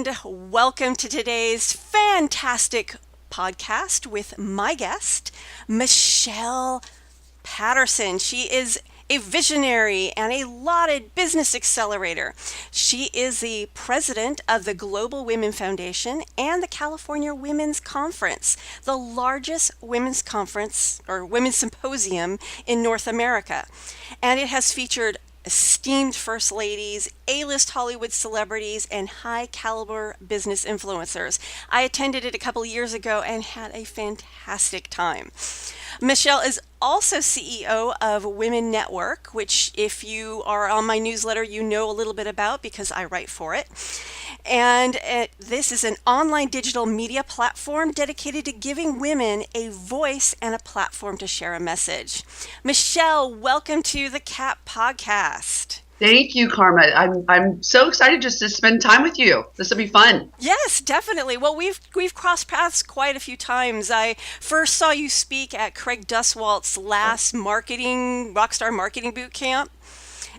and welcome to today's fantastic podcast with my guest, Michelle Patterson. She is a visionary and a lauded business accelerator. She is the president of the Global Women Foundation and the California Women's Conference, the largest women's conference or women's symposium in North America. And it has featured esteemed first ladies, A-list Hollywood celebrities, and high-caliber business influencers. I attended it a couple years ago and had a fantastic time. Michelle is also CEO of Women Network, which if you are on my newsletter, you know a little bit about because I write for it. And this is an online digital media platform dedicated to giving women a voice and a platform to share a message. Michelle, welcome to the CAP podcast. Thank you, Carma. I'm so excited just to spend time with you. This will be fun. Yes, definitely. Well, we've crossed paths quite a few times. I first saw you speak at Craig Duswalt's last Rockstar Marketing Boot Camp.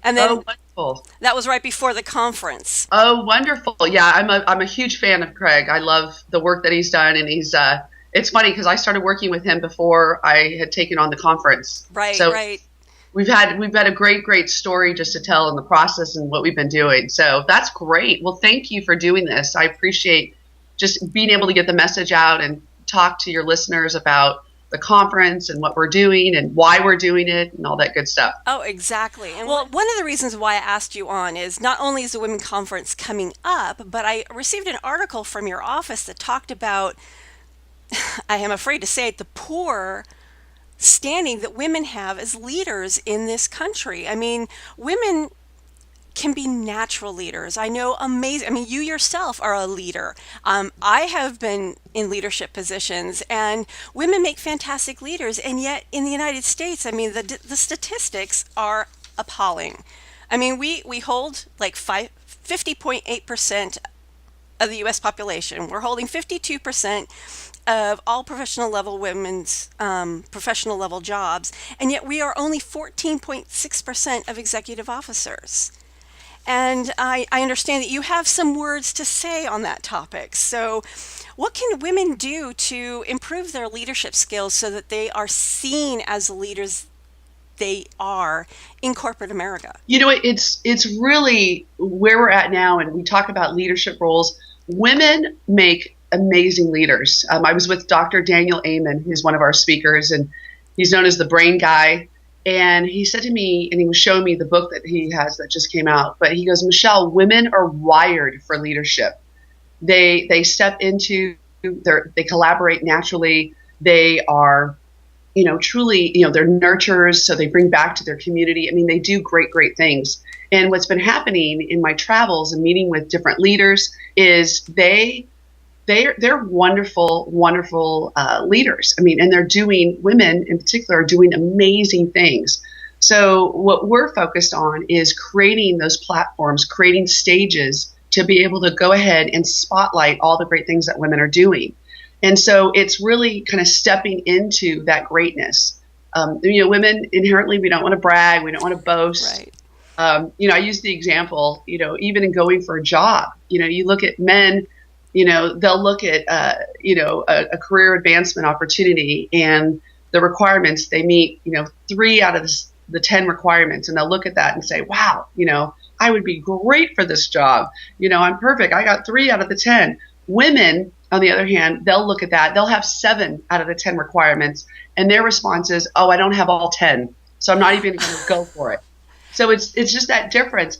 And then wonderful. That was right before the conference. Oh, wonderful. Yeah, I'm a huge fan of Craig. I love the work that he's done, and it's funny because I started working with him before I had taken on the conference. Right. We've had a great story just to tell in the process and what we've been doing. So that's great. Well, thank you for doing this. I appreciate just being able to get the message out and talk to your listeners about the conference and what we're doing and why we're doing it and all that good stuff. Oh, exactly. And well, one of the reasons why I asked you on is not only is the Women Conference coming up, but I received an article from your office that talked about, I am afraid to say it, the poor standing that women have as leaders in this country. I mean, women can be natural leaders. I know amazing. I mean, you yourself are a leader. I have been in leadership positions, and women make fantastic leaders. And yet, in the United States, I mean, the statistics are appalling. I mean, we hold like 50.8% of the U.S. population. We're holding 52% of all professional level women's professional level jobs, and yet we are only 14.6% of executive officers. And I understand that you have some words to say on that topic. So what can women do to improve their leadership skills so that they are seen as the leaders they are in corporate America? You know, it's really where we're at now, and we talk about leadership roles. Women make amazing leaders. I was with Dr. Daniel Amen, who's one of our speakers, and he's known as the brain guy. And he said to me, and he was showing me the book that he has that just came out, but he goes, Michelle, women are wired for leadership. They step into, they collaborate naturally. They are, truly, they're nurturers, so they bring back to their community. I mean, they do great things. And what's been happening in my travels and meeting with different leaders is they're wonderful leaders. I mean, and women in particular are doing amazing things. So what we're focused on is creating those platforms, creating stages to be able to go ahead and spotlight all the great things that women are doing. And so it's really kind of stepping into that greatness. Women inherently, we don't want to brag, we don't want to boast. Right. I use the example, even in going for a job, you look at men, they'll look at, a career advancement opportunity and the requirements they meet, 3 out of the 10 requirements. And they'll look at that and say, wow, I would be great for this job. I'm perfect. I got 3 out of the 10. Women, on the other hand, they'll look at that. They'll have 7 out of the 10 requirements. And their response is, oh, I don't have all 10. So I'm not even going to go for it. So it's just that difference.